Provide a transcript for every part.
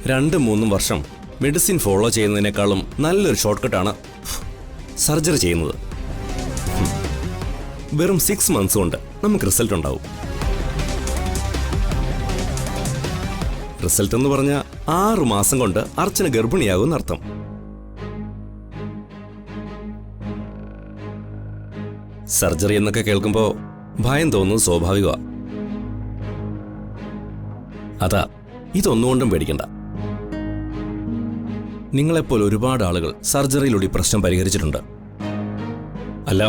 2-3 വർഷം medicine follow ചെയ്യുന്നതിനേക്കാളും നല്ലൊരു short കട്ടാണ് surgery ചെയ്യുന്നത്. വെറും 6 months കൊണ്ട് നമുക്ക് റിസൾട്ട് ഉണ്ടാവും. റിസൾട്ട് എന്ന് പറഞ്ഞാൽ 6 മാസം കൊണ്ട് അർച്ചന ഗർഭിണിയാകുമെന്ന് അർത്ഥം. സർജറി എന്നൊക്കെ കേൾക്കുമ്പോൾ ഭയം തോന്നുന്നത് സ്വാഭാവികമാണ്. അതാ ഇതൊന്നുകൊണ്ടും പേടിക്കണ്ട. നിങ്ങളെപ്പോലെ ഒരുപാട് ആളുകൾ സർജറിയിലൂടെ പ്രശ്നം പരിഹരിച്ചിട്ടുണ്ട്. അല്ല,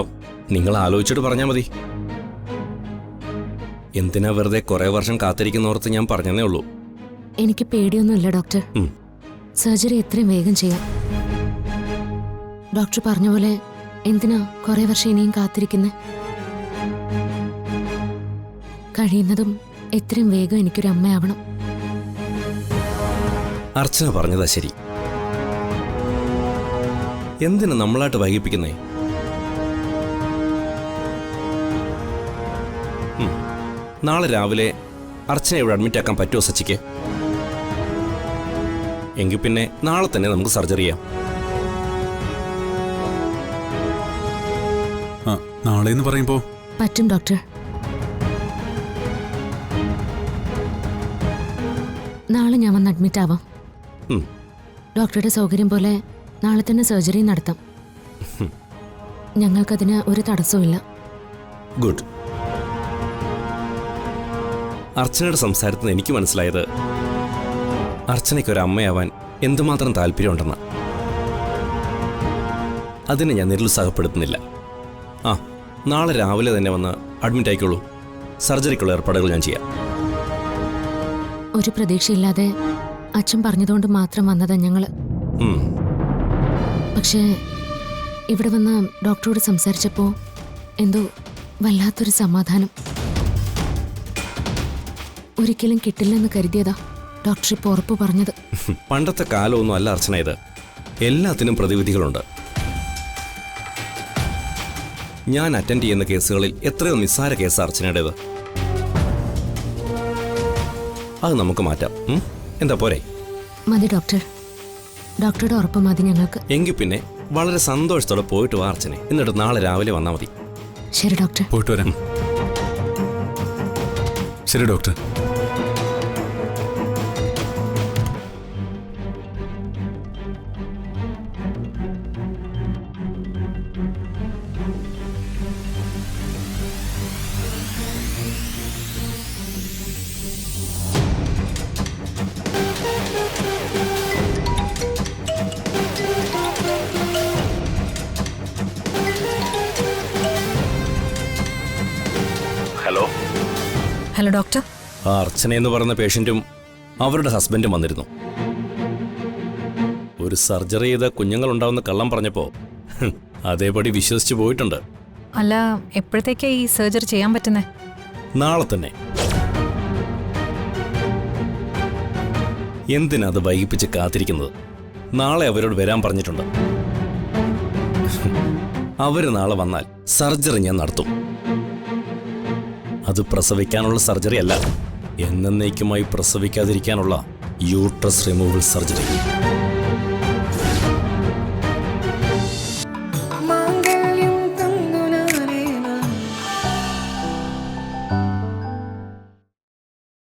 നിങ്ങൾ ആലോചിച്ചിട്ട് പറഞ്ഞാൽ മതി. എന്തിനാ വെറുതെ കുറെ വർഷം കാത്തിരിക്കുന്നോർത്ത് ഞാൻ പറഞ്ഞതേ ഉള്ളൂ. എനിക്ക് പേടിയൊന്നുമില്ല ഡോക്ടർ. സർജറി എത്രയും വേഗം ചെയ്യാം. ഡോക്ടർ പറഞ്ഞ പോലെ എന്തിനാ കുറെ വർഷം ഇനിയും കാത്തിരിക്കുന്നത്? കഴിയുന്നതും എത്രയും വേഗം എനിക്കൊരു അമ്മയാവണം. അർച്ചന പറഞ്ഞതാ ശരി. എന്തിനാ നമ്മളായിട്ട് വൈകിപ്പിക്കുന്നേ? നാളെ രാവിലെ അർച്ചന ഇവിടെ അഡ്മിറ്റ് ആക്കാൻ പറ്റുമോ സച്ചിക്ക്? എങ്കിൽ പിന്നെ നാളെ തന്നെ നമുക്ക് സർജറി ചെയ്യാം. നാളെ എന്ന് പറയുമ്പോ പറ്റും ഡോക്ടർ. നാളെ ഞാൻ വന്ന് അഡ്മിറ്റ് ആവാം. ഡോക്ടറുടെ സൗകര്യം പോലെ നാളെ തന്നെ സർജറി നടത്താം. ഞങ്ങൾക്കതിന് ഒരു തടസ്സമില്ല. ഗുഡ്. അർച്ചനയുടെ സംസാരത്തിൽ നിന്ന് എനിക്ക് മനസ്സിലായത് അർച്ചനയ്ക്ക് ഒരു അമ്മയാവാൻ എന്തുമാത്രം താല്പര്യമുണ്ടെന്ന്. അതിനെ ഞാൻ നിരുത്സാഹപ്പെടുത്തുന്നില്ല. നാളെ രാവിലെ തന്നെ വന്ന് അഡ്മിറ്റ് ആയിക്കോളൂ. സർജറിക്കുള്ള ഏർപ്പാടുകൾ ഞാൻ ചെയ്യാം. ഒരു പ്രതീക്ഷയില്ലാതെ അച്ഛൻ പറഞ്ഞതുകൊണ്ട് മാത്രം വന്നതാ ഞങ്ങള്. പക്ഷേ ഇവിടെ വന്ന് ഡോക്ടറോട് സംസാരിച്ചപ്പോ എന്തോ വല്ലാത്തൊരു സമാധാനം. ഒരിക്കലും കിട്ടില്ലെന്ന് കരുതിയതാ ഡോക്ടർ ഇപ്പോൾ ഉറപ്പ് പറഞ്ഞത്. പണ്ടത്തെ കാലമൊന്നും അല്ല അർച്ചന ഇത്. എല്ലാത്തിനും പ്രതിവിധികളുണ്ട്. ഞാൻ അറ്റൻഡ് ചെയ്യുന്ന കേസുകളിൽ എത്രയോ നിസ്സാര കേസ് അർച്ചനയുടേത്. അത് നമുക്ക് മാറ്റാം. എന്താ പോരെ? മതി ഡോക്ടർ. ഡോക്ടറുടെ ഉറപ്പ് മതി ഞങ്ങൾക്ക്. എങ്കിൽ പിന്നെ വളരെ സന്തോഷത്തോടെ പോയിട്ട് വാ അർച്ചനെ. എന്നിട്ട് നാളെ രാവിലെ വന്നാൽ മതി. ശരി ഡോക്ടർ. പോയിട്ട് വരാം. ശരി doctor. Hello. Hello doctor. Archana എന്ന് പറയുന്ന പേഷ്യന്റും അവരുടെ ഹസ്ബൻഡും വന്നിരുന്നു. ഒരു സർജറി ചെയ്ത കുഞ്ഞുങ്ങളുണ്ടാവുന്ന കള്ളം പറഞ്ഞപ്പോ അതേപടി വിശ്വസിച്ച് പോയിട്ടുണ്ട്. അല്ല, എപ്പോഴത്തേക്കാ ഈ സർജറി ചെയ്യാൻ പറ്റുന്നേ? നാളെ തന്നെ. എന്തിനാ അത് വൈകിപ്പിച്ച് കാത്തിരിക്കുന്നത്? നാളെ അവരോട് വരാൻ പറഞ്ഞിട്ടുണ്ട്. അവര് നാളെ വന്നാൽ സർജറി ഞാൻ നടത്തും. അത് പ്രസവിക്കാനുള്ള സർജറി അല്ല, എന്നേക്കുമായി പ്രസവിക്കാതിരിക്കാനുള്ള യൂട്രസ് റിമൂവൽ സർജറി.